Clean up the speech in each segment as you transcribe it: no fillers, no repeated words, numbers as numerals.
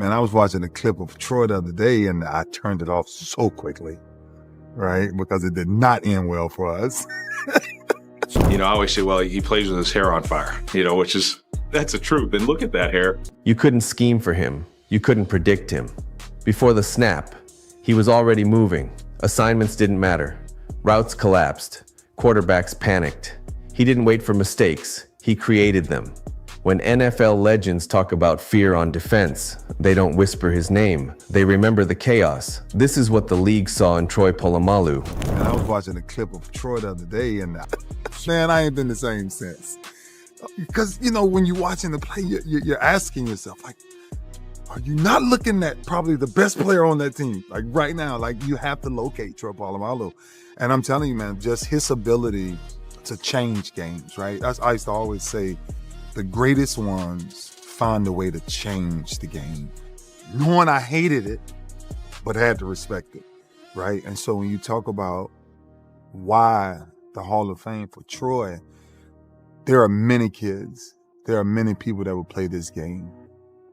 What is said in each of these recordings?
Man, I was watching a clip of Troy the other day and I turned it off so quickly, right? Because it did not end well for us. I always say, well, he plays with his hair on fire, that's the truth. And look at that hair. You couldn't scheme for him. You couldn't predict him. Before the snap, he was already moving. Assignments didn't matter. Routes collapsed. Quarterbacks panicked. He didn't wait for mistakes. He created them. When NFL legends talk about fear on defense, they don't whisper his name. They remember the chaos. This is what the league saw in Troy Polamalu. And I was watching a clip of Troy the other day and man, I ain't been the same since. Because, when you're watching the play, you're asking yourself, like, are you not looking at probably the best player on that team? Like right now, like you have to locate Troy Polamalu. And I'm telling you, man, just his ability to change games, right? I used to always say, the greatest ones find a way to change the game. Knowing I hated it, but had to respect it, right? And so when you talk about why the Hall of Fame for Troy, there are many kids, there are many people that will play this game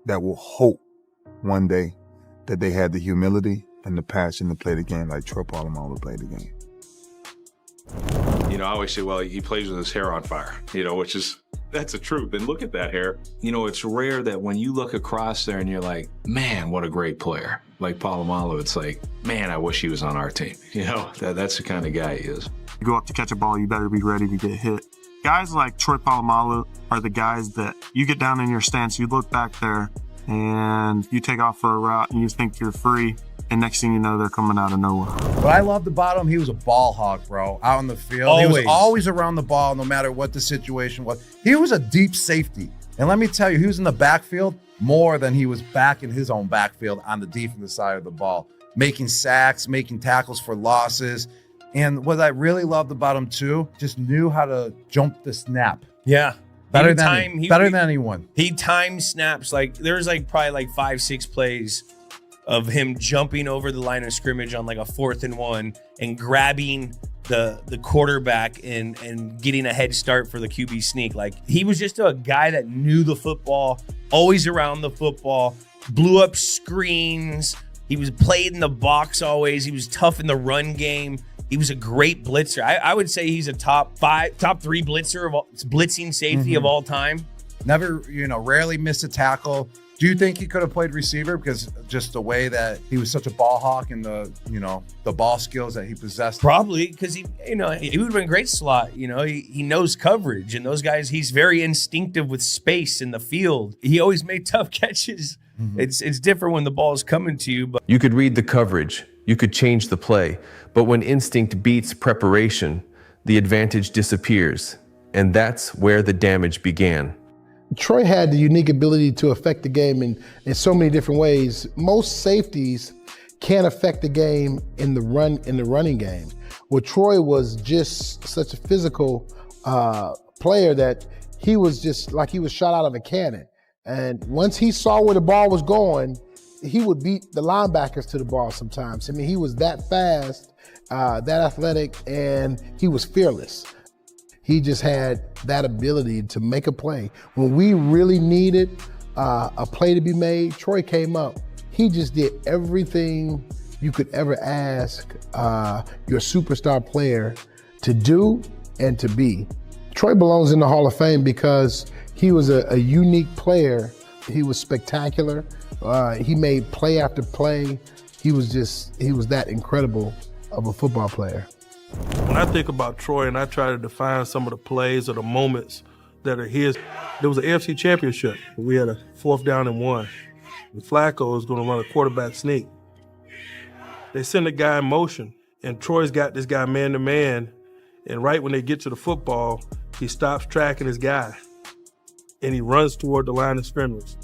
that will hope one day that they had the humility and the passion to play the game like Troy Polamalu played the game. I always say, well, he plays with his hair on fire, that's the truth. And look at that hair. It's rare that when you look across there and you're like, man, what a great player. Like Polamalu, it's like, man, I wish he was on our team. That's the kind of guy he is. You go up to catch a ball, you better be ready to get hit. Guys like Troy Polamalu are the guys that you get down in your stance, you look back there, and you take off for a route and you think you're free. And next thing you know, they're coming out of nowhere. What I loved about him, he was a ball hawk, bro, out on the field. He was always around the ball, no matter what the situation was. He was a deep safety. And let me tell you, he was in the backfield more than he was back in his own backfield on the defensive side of the ball, making sacks, making tackles for losses. And what I really loved about him, too, just knew how to jump the snap. Yeah. Better than anyone. He time snaps. There's probably 5-6 plays of him jumping over the line of scrimmage on a 4th and 1 and grabbing the quarterback and getting a head start for the QB sneak. He was just a guy that knew the football, always around the football, blew up screens. He was played in the box always. He was tough in the run game. He was a great blitzer. I would say he's a top 3 blitzer blitzing safety of all time. Never, rarely missed a tackle. Do you think he could have played receiver because just the way that he was such a ball hawk and the ball skills that he possessed? Probably because he would have been a great slot. He knows coverage, and those guys, he's very instinctive with space in the field. He always made tough catches. Mm-hmm. It's different when the ball is coming to you. But you could read the coverage, you could change the play, but when instinct beats preparation, the advantage disappears, and that's where the damage began. Troy had the unique ability to affect the game in so many different ways. Most safeties can't affect the game in the running game. Well, Troy was just such a physical player that he was just like he was shot out of a cannon. And once he saw where the ball was going, he would beat the linebackers to the ball sometimes. I mean, he was that fast, that athletic, and he was fearless. He just had that ability to make a play. When we really needed a play to be made, Troy came up. He just did everything you could ever ask your superstar player to do and to be. Troy belongs in the Hall of Fame because he was a unique player. He was spectacular. He made play after play. He was that incredible of a football player. When I think about Troy and I try to define some of the plays or the moments that are his, there was an AFC championship. We had a 4th down and 1. And Flacco was going to run a quarterback sneak. They send a guy in motion, and Troy's got this guy man-to-man, and right when they get to the football, he stops tracking his guy, and he runs toward the line of scrimmage.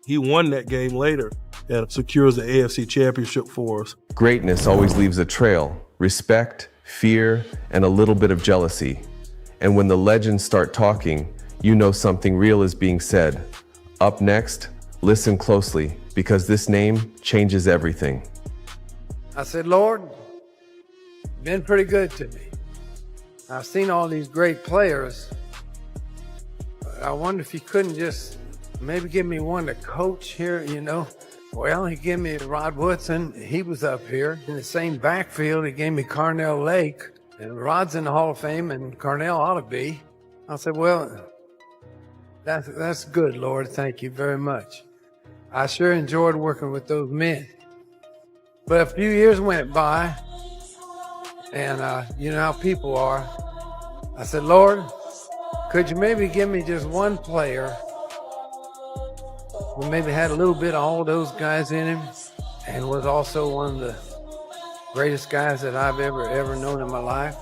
He won that game later and secures the AFC championship for us. Greatness always leaves a trail. Respect, fear, and a little bit of jealousy. And when the legends start talking, you know something real is being said. Up next, listen closely, because this name changes everything. I said, Lord, you've been pretty good to me. I've seen all these great players, but I wonder if you couldn't just maybe give me one to coach here, you know. Well, he gave me Rod Woodson. He was up here. In the same backfield, he gave me Carnell Lake. And Rod's in the Hall of Fame, and Carnell ought to be. I said, well, that's good, Lord. Thank you very much. I sure enjoyed working with those men. But a few years went by, and you know how people are. I said, Lord, could you maybe give me just one player who maybe had a little bit of all those guys in him and was also one of the greatest guys that I've ever known in my life?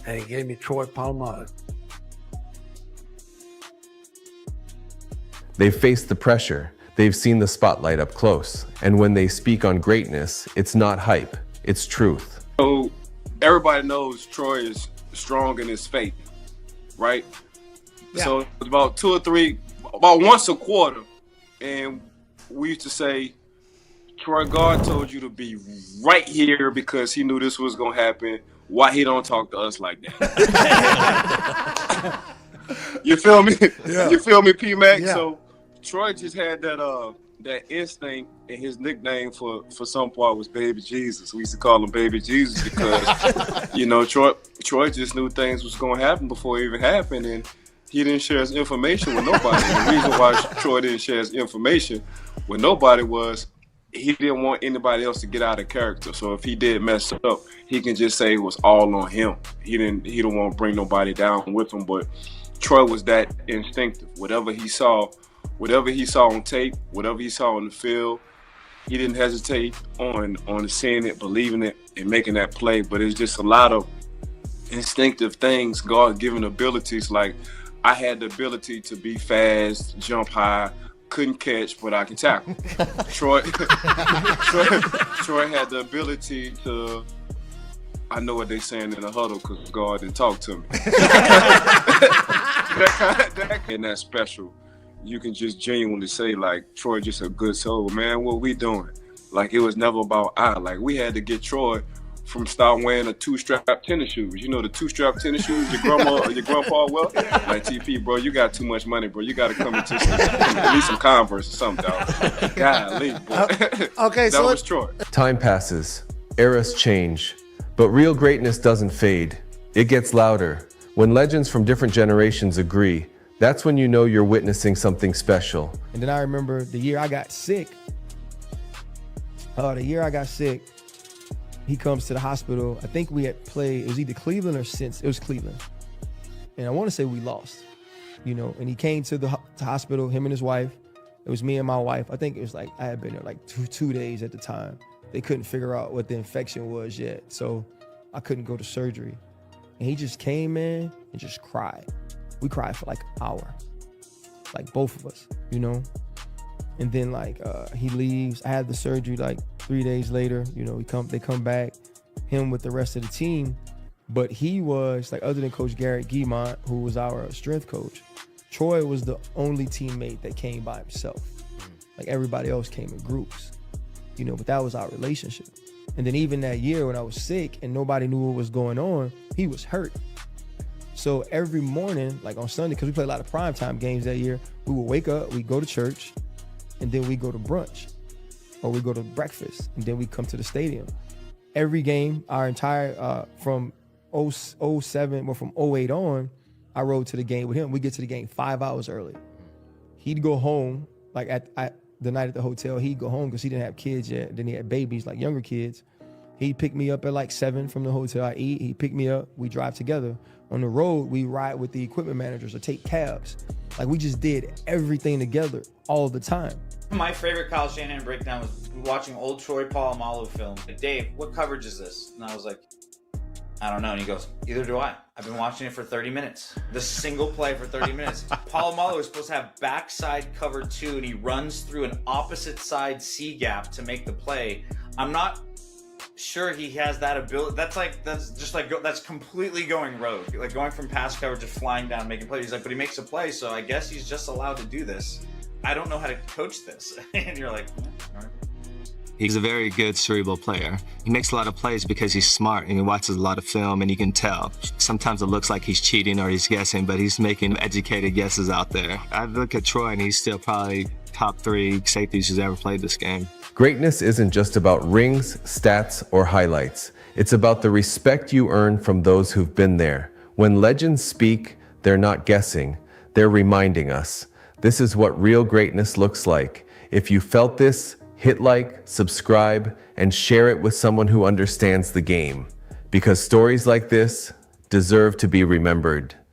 And he gave me Troy Polamalu. They've faced the pressure. They've seen the spotlight up close. And when they speak on greatness, it's not hype, it's truth. So everybody knows Troy is strong in his faith, right? Yeah. So it's about about once a quarter. And we used to say, Troy, God told you to be right here because he knew this was going to happen. Why he don't talk to us like that? You feel me? Yeah. You feel me, P-Mac? Yeah. So Troy just had that instinct, and his nickname for some part was Baby Jesus. We used to call him Baby Jesus because, you know, Troy just knew things was going to happen before it even happened, and he didn't share his information with nobody. The reason why Troy didn't share his information with nobody was he didn't want anybody else to get out of character. So if he did mess up, he can just say it was all on him. He don't want to bring nobody down with him. But Troy was that instinctive. Whatever he saw on tape, whatever he saw on the field, he didn't hesitate on seeing it, believing it, and making that play. But it's just a lot of instinctive things, God-given abilities. Like, I had the ability to be fast, jump high, couldn't catch, but I can tackle. Troy had the ability to, I know what they're saying in the huddle because God didn't talk to me. And that's special. You can just genuinely say, like, Troy just a good soul, man. What we doing? Like, it was never about I. Like, we had to get Troy from start wearing the 2-strap tennis shoes. You know the 2-strap tennis shoes your grandma or your grandpa wore? Like, TP, bro, you got too much money, bro. You got to come into at least some Converse or something, dog. Golly, boy. Okay, that was Troy. Time passes, eras change, but real greatness doesn't fade. It gets louder. When legends from different generations agree, that's when you know you're witnessing something special. And then I remember the year I got sick. He comes to the hospital. I think we had played, it was either Cleveland or it was Cleveland. And I want to say we lost, you know, and he came to the hospital, him and his wife. It was me and my wife. I think it was like, I had been there like two days at the time. They couldn't figure out what the infection was yet. So I couldn't go to surgery. And he just came in and just cried. We cried for like an hour, like both of us, you know? And then like he leaves. I had the surgery like 3 days later. You know, they come back, him with the rest of the team. But he was like, other than Coach Garrett Guimont, who was our strength coach, Troy was the only teammate that came by himself. Like everybody else came in groups, you know. But that was our relationship. And then even that year when I was sick and nobody knew what was going on, he was hurt. So every morning, like on Sunday, because we played a lot of primetime games that year, we would wake up, we'd go to church, and then we go to brunch or we go to breakfast, and then we come to the stadium. Every game, our entire, from 07, well, from 08 on, I rode to the game with him. We get to the game 5 hours early. He'd go home, like at the night at the hotel, he'd go home because he didn't have kids yet. Then he had babies, like younger kids. He'd pick me up at like 7 from the hotel. I eat, he'd pick me up, we drive together. On the road, we ride with the equipment managers or take cabs. Like we just did everything together all the time. My favorite Kyle Shanahan breakdown was watching old Troy Polamalu film. Like, Dave, what coverage is this? And I was like, I don't know. And he goes, either do I. I've been watching it for 30 minutes. The single play for 30 minutes. Polamalu is supposed to have backside cover 2, and he runs through an opposite side C gap to make the play. I'm not sure he has that ability. That's completely going rogue. Like going from pass coverage to flying down, making plays. He's like, but he makes a play, so I guess he's just allowed to do this. I don't know how to coach this. And you're like, all right. He's a very good cerebral player. He makes a lot of plays because he's smart and he watches a lot of film, and you can tell. Sometimes it looks like he's cheating or he's guessing, but he's making educated guesses out there. I look at Troy and he's still probably top 3 safeties who's ever played this game. Greatness isn't just about rings, stats, or highlights. It's about the respect you earn from those who've been there. When legends speak, they're not guessing, they're reminding us. This is what real greatness looks like. If you felt this, hit like, subscribe, and share it with someone who understands the game. Because stories like this deserve to be remembered.